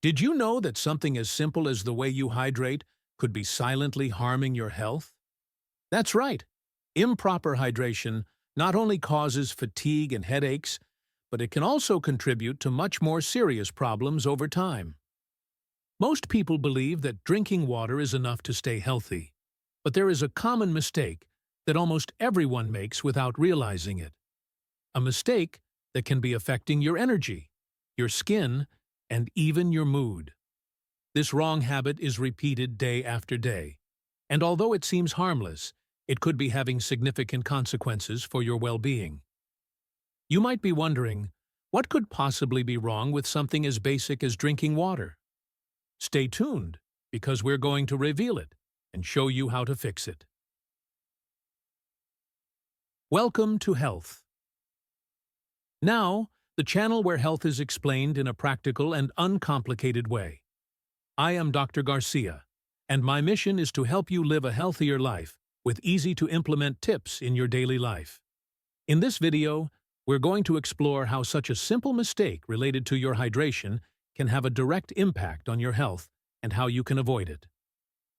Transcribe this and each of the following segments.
Did you know that something as simple as the way you hydrate could be silently harming your health? That's right. Improper hydration not only causes fatigue and headaches, but it can also contribute to much more serious problems over time. Most people believe that drinking water is enough to stay healthy, but there is a common mistake that almost everyone makes without realizing it. A mistake that can be affecting your energy, your skin, and even your mood. This wrong habit is repeated day after day, and although it seems harmless, it could be having significant consequences for your well-being. You might be wondering, what could possibly be wrong with something as basic as drinking water? Stay tuned, because we're going to reveal it and show you how to fix it. Welcome to Health. Now, the channel where health is explained in a practical and uncomplicated way. I am Dr. Garcia, and my mission is to help you live a healthier life with easy-to-implement tips in your daily life. In this video, we're going to explore how such a simple mistake related to your hydration can have a direct impact on your health and how you can avoid it.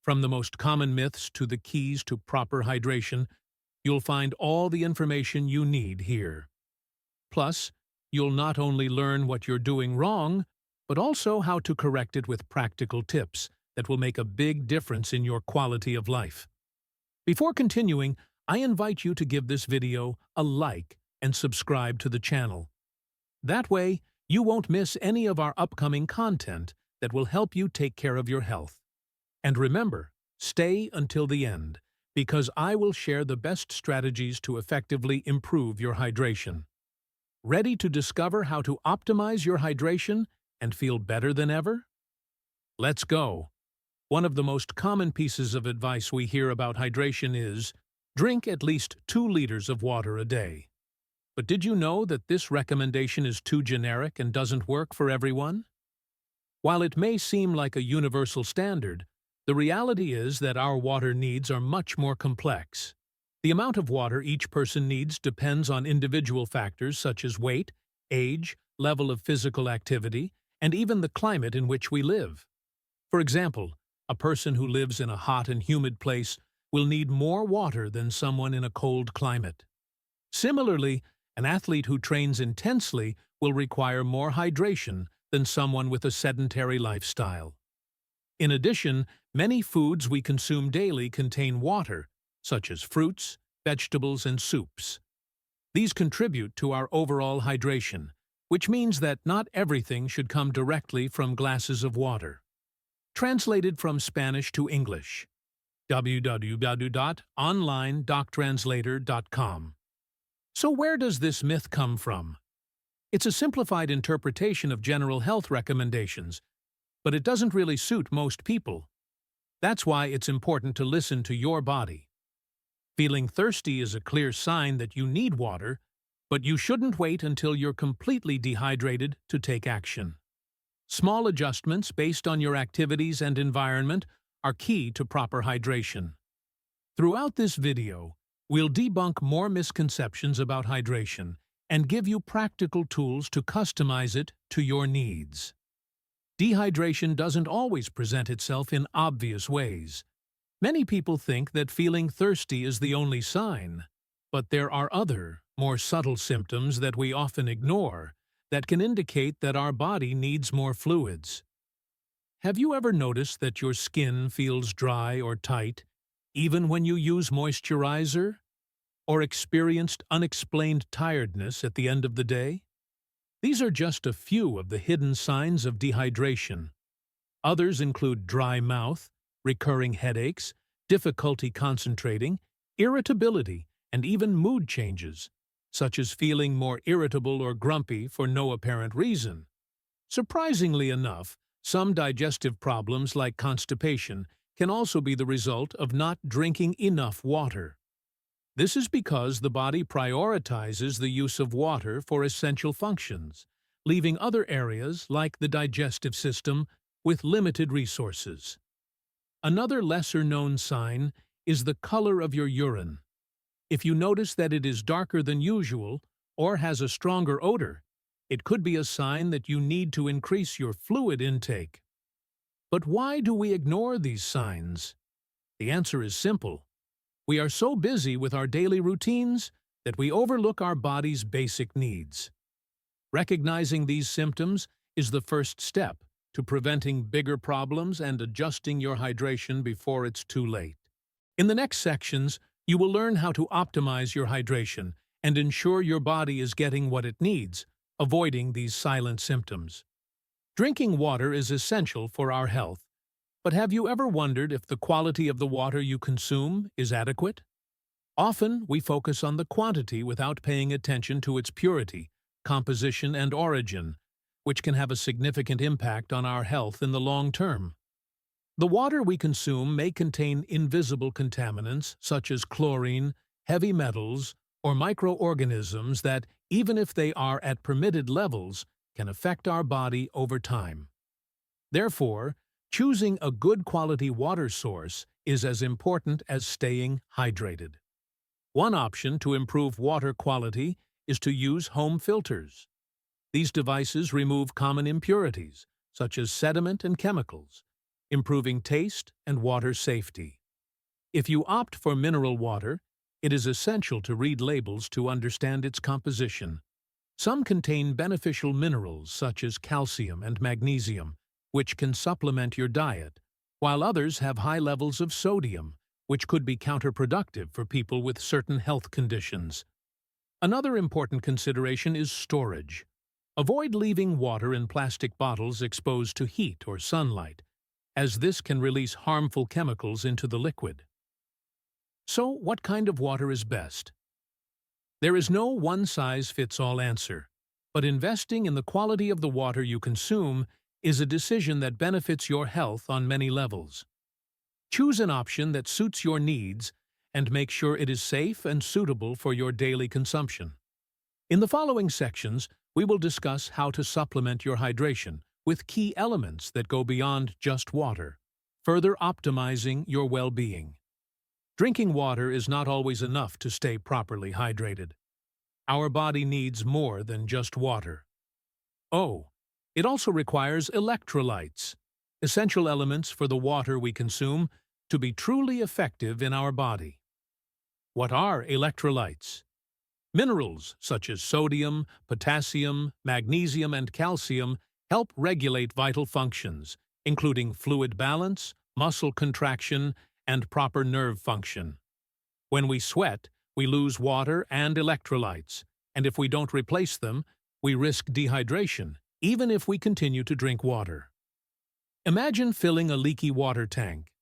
From the most common myths to the keys to proper hydration, you'll find all the information you need here. Plus, you'll not only learn what you're doing wrong, but also how to correct it with practical tips that will make a big difference in your quality of life. Before continuing, I invite you to give this video a like and subscribe to the channel. That way, you won't miss any of our upcoming content that will help you take care of your health. And remember, stay until the end, because I will share the best strategies to effectively improve your hydration. Ready to discover how to optimize your hydration and feel better than ever? Let's go! One of the most common pieces of advice we hear about hydration is, drink at least 2 liters of water a day. But did you know that this recommendation is too generic and doesn't work for everyone? While it may seem like a universal standard, the reality is that our water needs are much more complex. The amount of water each person needs depends on individual factors such as weight, age, level of physical activity, and even the climate in which we live. For example, a person who lives in a hot and humid place will need more water than someone in a cold climate. Similarly, an athlete who trains intensely will require more hydration than someone with a sedentary lifestyle. In addition, many foods we consume daily contain water, such as fruits, vegetables, and soups. These contribute to our overall hydration, which means that not everything should come directly from glasses of water. Translated from Spanish to English. www.onlinedoctranslator.com. So where does this myth come from? It's a simplified interpretation of general health recommendations, but it doesn't really suit most people. That's why it's important to listen to your body. Feeling thirsty is a clear sign that you need water, but you shouldn't wait until you're completely dehydrated to take action. Small adjustments based on your activities and environment are key to proper hydration. Throughout this video, we'll debunk more misconceptions about hydration and give you practical tools to customize it to your needs. Dehydration doesn't always present itself in obvious ways. Many people think that feeling thirsty is the only sign, but there are other, more subtle symptoms that we often ignore that can indicate that our body needs more fluids. Have you ever noticed that your skin feels dry or tight, even when you use moisturizer? Or experienced unexplained tiredness at the end of the day? These are just a few of the hidden signs of dehydration. Others include dry mouth, recurring headaches, difficulty concentrating, irritability, and even mood changes, such as feeling more irritable or grumpy for no apparent reason. Surprisingly enough, some digestive problems like constipation can also be the result of not drinking enough water. This is because the body prioritizes the use of water for essential functions, leaving other areas, like the digestive system, with limited resources. Another lesser-known sign is the color of your urine. If you notice that it is darker than usual or has a stronger odor, it could be a sign that you need to increase your fluid intake. But why do we ignore these signs? The answer is simple. We are so busy with our daily routines that we overlook our body's basic needs. Recognizing these symptoms is the first step to preventing bigger problems and adjusting your hydration before it's too late. In the next sections, you will learn how to optimize your hydration and ensure your body is getting what it needs, avoiding these silent symptoms. Drinking water is essential for our health, but have you ever wondered if the quality of the water you consume is adequate? Often, we focus on the quantity without paying attention to its purity, composition, and origin, which can have a significant impact on our health in the long term. The water we consume may contain invisible contaminants such as chlorine, heavy metals, or microorganisms that, even if they are at permitted levels, can affect our body over time. Therefore, choosing a good quality water source is as important as staying hydrated. One option to improve water quality is to use home filters. These devices remove common impurities, such as sediment and chemicals, improving taste and water safety. If you opt for mineral water, it is essential to read labels to understand its composition. Some contain beneficial minerals such as calcium and magnesium, which can supplement your diet, while others have high levels of sodium, which could be counterproductive for people with certain health conditions. Another important consideration is storage. Avoid leaving water in plastic bottles exposed to heat or sunlight, as this can release harmful chemicals into the liquid. So, what kind of water is best? There is no one-size-fits-all answer, but investing in the quality of the water you consume is a decision that benefits your health on many levels. Choose an option that suits your needs and make sure it is safe and suitable for your daily consumption. In the following sections, we will discuss how to supplement your hydration with key elements that go beyond just water, further optimizing your well-being. Drinking water is not always enough to stay properly hydrated. Our body needs more than just water. Oh, it also requires electrolytes, essential elements for the water we consume to be truly effective in our body. What are electrolytes? Minerals such as sodium, potassium, magnesium, and calcium help regulate vital functions, including fluid balance, muscle contraction, and proper nerve function. When we sweat, we lose water and electrolytes, and if we don't replace them, we risk dehydration, even if we continue to drink water. Imagine filling a leaky water tank.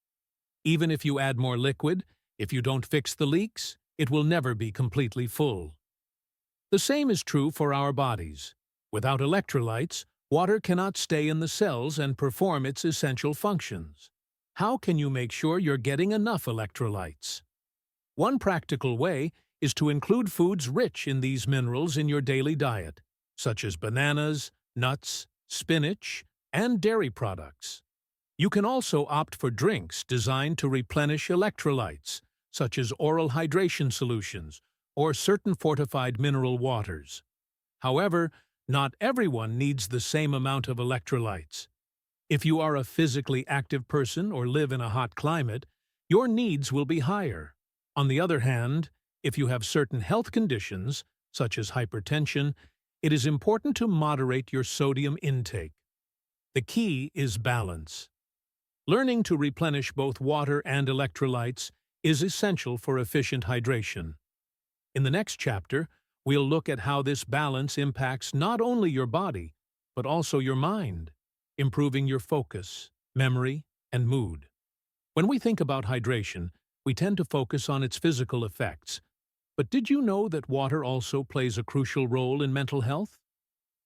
Even if you add more liquid, if you don't fix the leaks, it will never be completely full. The same is true for our bodies. Without electrolytes, water cannot stay in the cells and perform its essential functions. How can you make sure you're getting enough electrolytes? One practical way is to include foods rich in these minerals in your daily diet, such as bananas, nuts, spinach, and dairy products. You can also opt for drinks designed to replenish electrolytes, such as oral hydration solutions or certain fortified mineral waters. However, not everyone needs the same amount of electrolytes. If you are a physically active person or live in a hot climate, your needs will be higher. On the other hand, if you have certain health conditions, such as hypertension, it is important to moderate your sodium intake. The key is balance. Learning to replenish both water and electrolytes is essential for efficient hydration. In the next chapter, we'll look at how this balance impacts not only your body, but also your mind, improving your focus, memory, and mood. When we think about hydration, we tend to focus on its physical effects. But did you know that water also plays a crucial role in mental health?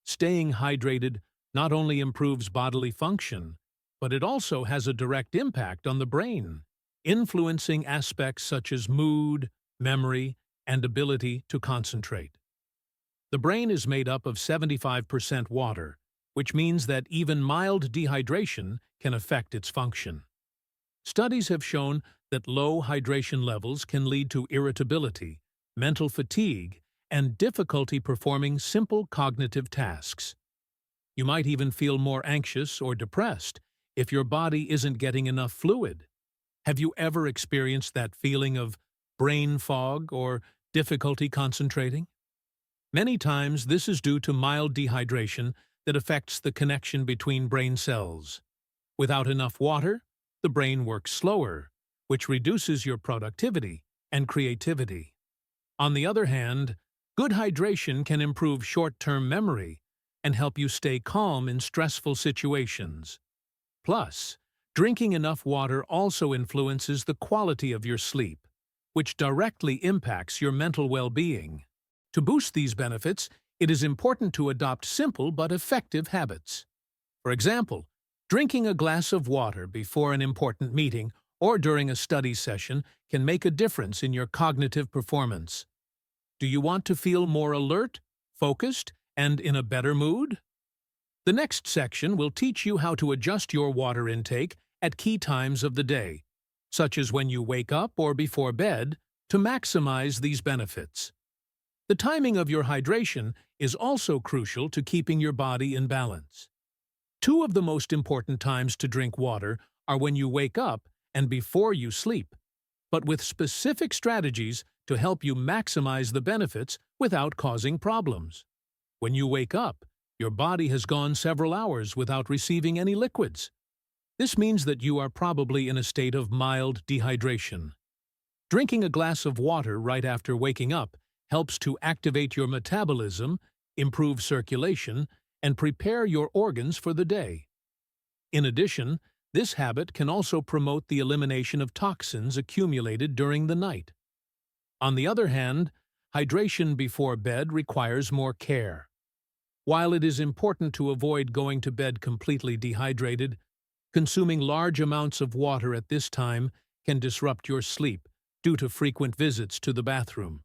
Staying hydrated not only improves bodily function, but it also has a direct impact on the brain, influencing aspects such as mood, memory, and ability to concentrate. The brain is made up of 75% water, which means that even mild dehydration can affect its function. Studies have shown that low hydration levels can lead to irritability, mental fatigue, and difficulty performing simple cognitive tasks. You might even feel more anxious or depressed if your body isn't getting enough fluid. Have you ever experienced that feeling of brain fog or difficulty concentrating? Many times this is due to mild dehydration that affects the connection between brain cells. Without enough water, the brain works slower, which reduces your productivity and creativity. On the other hand, good hydration can improve short-term memory and help you stay calm in stressful situations. Plus, drinking enough water also influences the quality of your sleep, which directly impacts your mental well-being. To boost these benefits, it is important to adopt simple but effective habits. For example, drinking a glass of water before an important meeting or during a study session can make a difference in your cognitive performance. Do you want to feel more alert, focused, and in a better mood? The next section will teach you how to adjust your water intake at key times of the day, such as when you wake up or before bed, to maximize these benefits. The timing of your hydration is also crucial to keeping your body in balance. Two of the most important times to drink water are when you wake up and before you sleep, but with specific strategies to help you maximize the benefits without causing problems. When you wake up, your body has gone several hours without receiving any liquids. This means that you are probably in a state of mild dehydration. Drinking a glass of water right after waking up helps to activate your metabolism, improve circulation, and prepare your organs for the day. In addition, this habit can also promote the elimination of toxins accumulated during the night. On the other hand, hydration before bed requires more care. While it is important to avoid going to bed completely dehydrated, consuming large amounts of water at this time can disrupt your sleep due to frequent visits to the bathroom.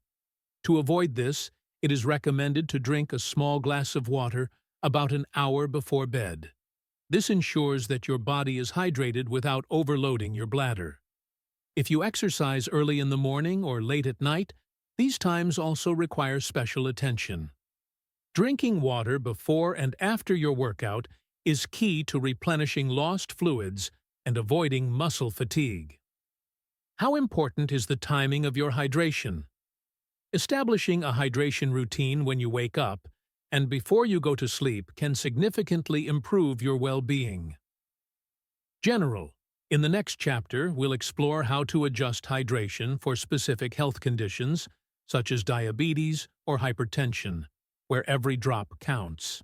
To avoid this, it is recommended to drink a small glass of water about an hour before bed. This ensures that your body is hydrated without overloading your bladder. If you exercise early in the morning or late at night, these times also require special attention. Drinking water before and after your workout is key to replenishing lost fluids and avoiding muscle fatigue. How important is the timing of your hydration? Establishing a hydration routine when you wake up and before you go to sleep can significantly improve your well-being. General. In the next chapter, we'll explore how to adjust hydration for specific health conditions, such as diabetes or hypertension, where every drop counts.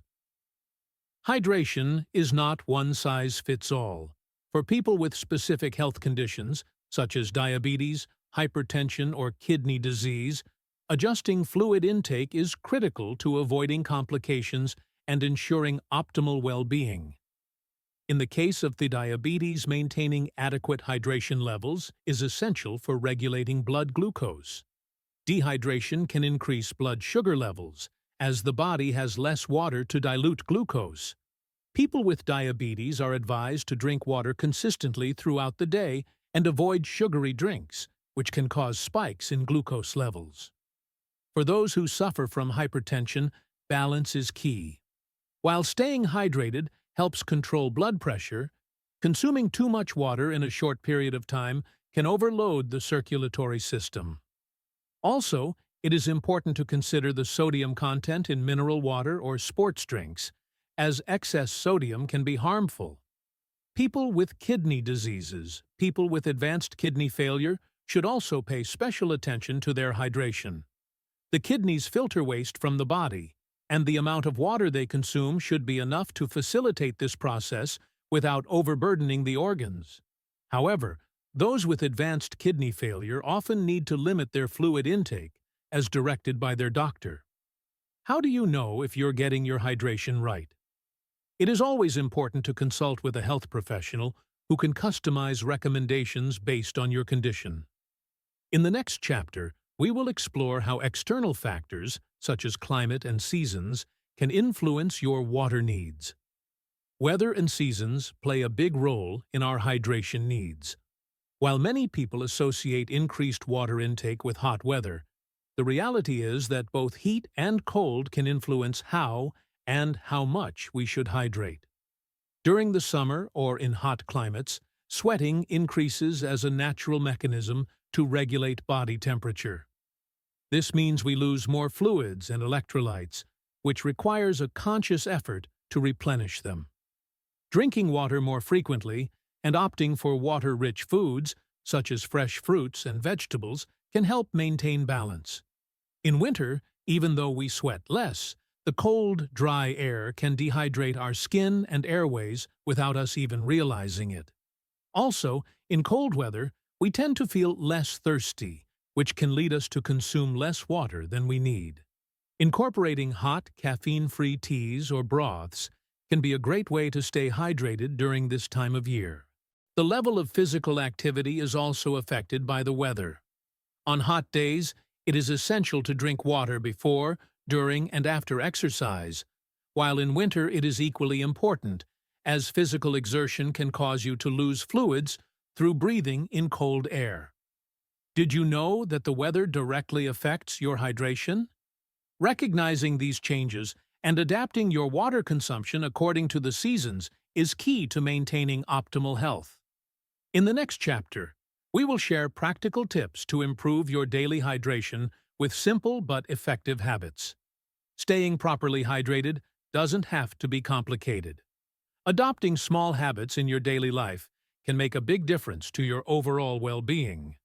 Hydration is not one-size-fits-all. For people with specific health conditions, such as diabetes, hypertension, or kidney disease, adjusting fluid intake is critical to avoiding complications and ensuring optimal well-being. In the case of the diabetes, maintaining adequate hydration levels is essential for regulating blood glucose. Dehydration can increase blood sugar levels, as the body has less water to dilute glucose. People with diabetes are advised to drink water consistently throughout the day and avoid sugary drinks, which can cause spikes in glucose levels. For those who suffer from hypertension, balance is key. While staying hydrated helps control blood pressure, consuming too much water in a short period of time can overload the circulatory system. Also, it is important to consider the sodium content in mineral water or sports drinks, as excess sodium can be harmful. People with kidney diseases, people with advanced kidney failure, should also pay special attention to their hydration. The kidneys filter waste from the body, and the amount of water they consume should be enough to facilitate this process without overburdening the organs. However, those with advanced kidney failure often need to limit their fluid intake, as directed by their doctor. How do you know if you're getting your hydration right? It is always important to consult with a health professional who can customize recommendations based on your condition. In the next chapter, we will explore how external factors, such as climate and seasons, can influence your water needs. Weather and seasons play a big role in our hydration needs. While many people associate increased water intake with hot weather, The reality is that both heat and cold can influence how and how much we should hydrate. During the summer or in hot climates, sweating increases as a natural mechanism to regulate body temperature. This means we lose more fluids and electrolytes, which requires a conscious effort to replenish them. Drinking water more frequently and opting for water-rich foods, such as fresh fruits and vegetables, can help maintain balance. In winter, even though we sweat less, the cold, dry air can dehydrate our skin and airways without us even realizing it. Also, in cold weather, we tend to feel less thirsty, which can lead us to consume less water than we need. Incorporating hot, caffeine-free teas or broths can be a great way to stay hydrated during this time of year. The level of physical activity is also affected by the weather. On hot days, it is essential to drink water before, during, and after exercise, while in winter it is equally important, as physical exertion can cause you to lose fluids through breathing in cold air. Did you know that the weather directly affects your hydration? Recognizing these changes and adapting your water consumption according to the seasons is key to maintaining optimal health. In the next chapter, we will share practical tips to improve your daily hydration with simple but effective habits. Staying properly hydrated doesn't have to be complicated. Adopting small habits in your daily life can make a big difference to your overall well-being.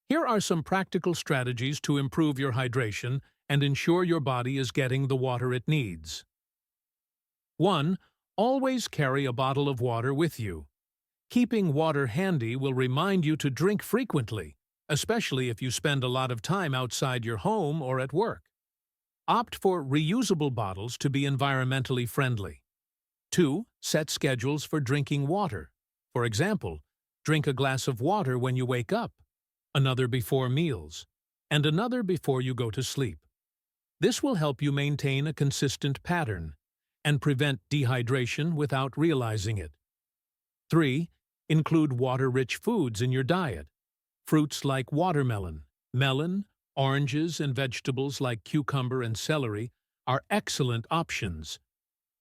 Here are some practical strategies to improve your hydration and ensure your body is getting the water it needs. 1. Always carry a bottle of water with you. Keeping water handy will remind you to drink frequently, especially if you spend a lot of time outside your home or at work. Opt for reusable bottles to be environmentally friendly. 2. Set schedules for drinking water. For example, drink a glass of water when you wake up, another before meals, and another before you go to sleep. This will help you maintain a consistent pattern and prevent dehydration without realizing it. 3. Include water-rich foods in your diet. Fruits like watermelon, melon, oranges, and vegetables like cucumber and celery are excellent options.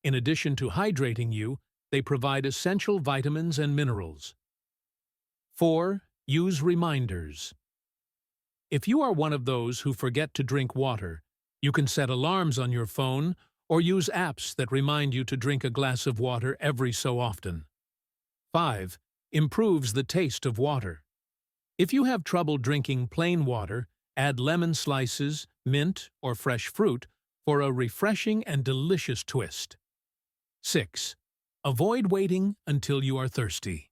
In addition to hydrating you, they provide essential vitamins and minerals. 4. Use reminders. If you are one of those who forget to drink water, you can set alarms on your phone or use apps that remind you to drink a glass of water every so often. 5. Improves the taste of water. If you have trouble drinking plain water, add lemon slices, mint, or fresh fruit for a refreshing and delicious twist. 6. Avoid waiting until you are thirsty.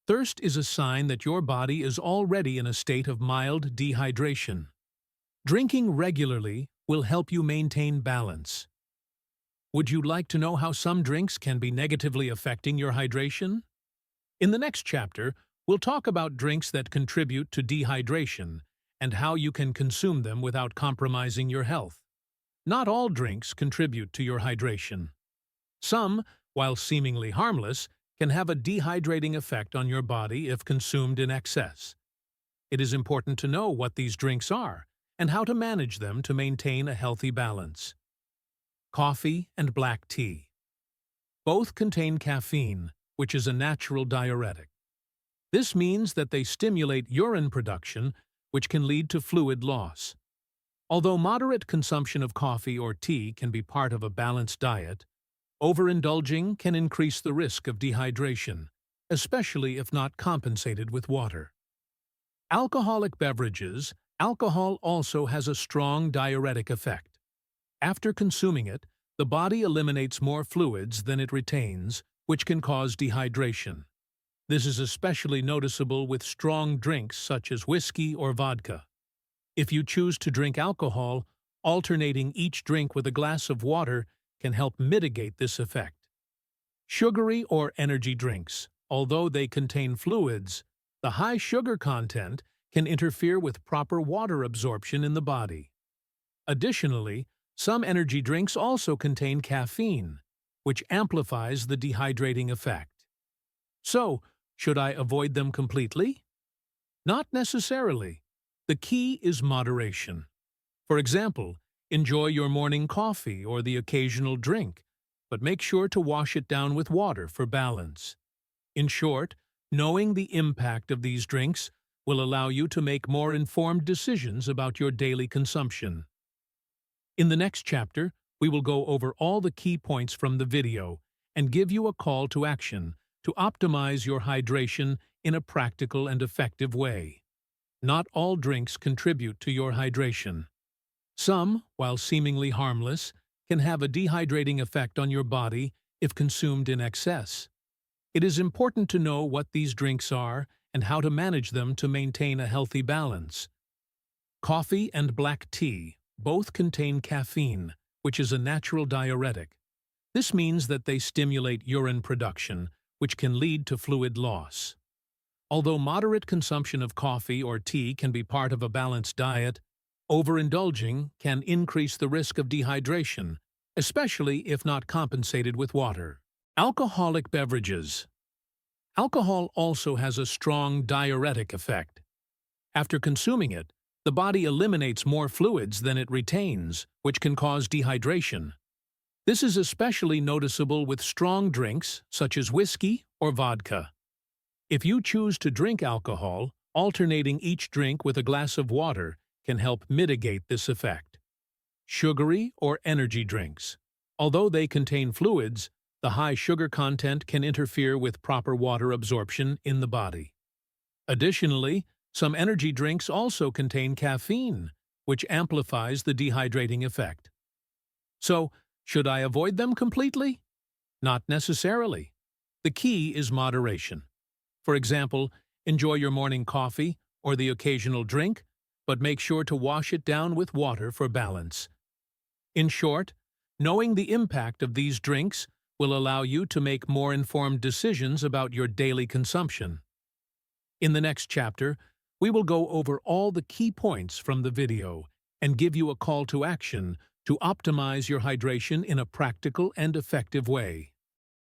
Thirst is a sign that your body is already in a state of mild dehydration. Drinking regularly will help you maintain balance. Would you like to know how some drinks can be negatively affecting your hydration? In the next chapter, we'll talk about drinks that contribute to dehydration and how you can consume them without compromising your health. Not all drinks contribute to your hydration. Some, while seemingly harmless, can have a dehydrating effect on your body if consumed in excess. It is important to know what these drinks are and how to manage them to maintain a healthy balance. Coffee and black tea. Both contain caffeine, which is a natural diuretic. This means that they stimulate urine production, which can lead to fluid loss. Although moderate consumption of coffee or tea can be part of a balanced diet, overindulging can increase the risk of dehydration, especially if not compensated with water. Alcoholic beverages. Alcohol also has a strong diuretic effect. After consuming it, the body eliminates more fluids than it retains, which can cause dehydration. This is especially noticeable with strong drinks such as whiskey or vodka. If you choose to drink alcohol, alternating each drink with a glass of water can help mitigate this effect. Sugary or energy drinks. Although they contain fluids, the high sugar content can interfere with proper water absorption in the body. Additionally, some energy drinks also contain caffeine, which amplifies the dehydrating effect. So, should I avoid them completely? Not necessarily. The key is moderation. For example, enjoy your morning coffee or the occasional drink, but make sure to wash it down with water for balance. In short, knowing the impact of these drinks will allow you to make more informed decisions about your daily consumption. In the next chapter, we will go over all the key points from the video and give you a call to action to optimize your hydration in a practical and effective way. Not all drinks contribute to your hydration. Some, while seemingly harmless, can have a dehydrating effect on your body if consumed in excess. It is important to know what these drinks are and how to manage them to maintain a healthy balance. Coffee and black tea both contain caffeine, which is a natural diuretic. This means that they stimulate urine production, which can lead to fluid loss. Although moderate consumption of coffee or tea can be part of a balanced diet, overindulging can increase the risk of dehydration, especially if not compensated with water. Alcoholic beverages. Alcohol also has a strong diuretic effect. After consuming it, the body eliminates more fluids than it retains, which can cause dehydration. This is especially noticeable with strong drinks such as whiskey or vodka. If you choose to drink alcohol, alternating each drink with a glass of water can help mitigate this effect. Sugary or energy drinks. Although they contain fluids, the high sugar content can interfere with proper water absorption in the body. Additionally, some energy drinks also contain caffeine, which amplifies the dehydrating effect. So, should I avoid them completely? Not necessarily. The key is moderation. For example, enjoy your morning coffee or the occasional drink, but make sure to wash it down with water for balance. In short, knowing the impact of these drinks will allow you to make more informed decisions about your daily consumption. In the next chapter, we will go over all the key points from the video and give you a call to action to optimize your hydration in a practical and effective way.